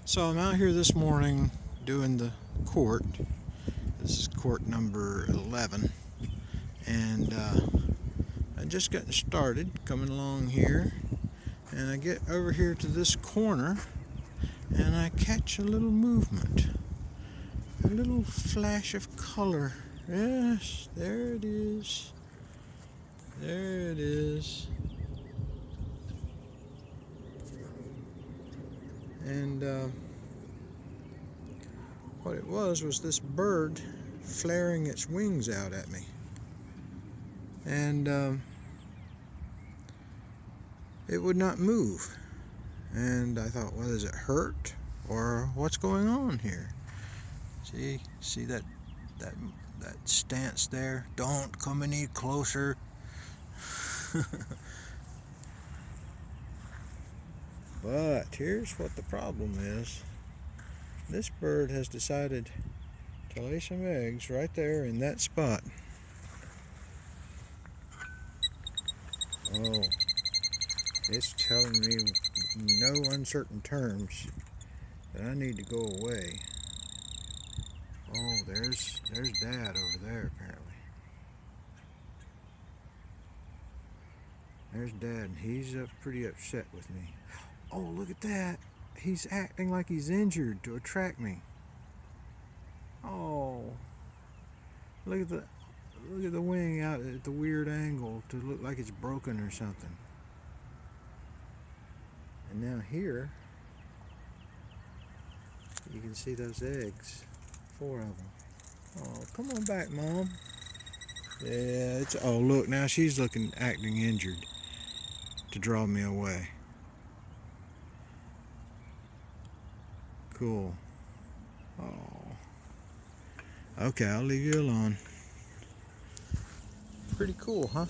So I'm out here this morning doing the court. This is court number 11, and I just gotten started coming along here, and I get over here to this corner, and I catch a little movement, a little flash of color. Yes, there it is. There it is. And what it was this bird flaring its wings out at me. And it would not move. And I thought, well, is it hurt or what's going on here? See that that that stance there? Don't come any closer. But here's what the problem is. This bird has decided to lay some eggs right there in that spot. Oh, it's telling me no uncertain terms that I need to go away. Oh, there's Dad over there apparently. There's Dad, and he's pretty upset with me. Oh, look at that. He's acting like he's injured to attract me. Oh, look at the wing out at the weird angle to look like it's broken or something. And now here, you can see those eggs. 4 of them. Oh, come on back, Mom. Yeah, oh look, now she's acting injured to draw me away. Cool. Oh. Okay, I'll leave you alone. Pretty cool, huh?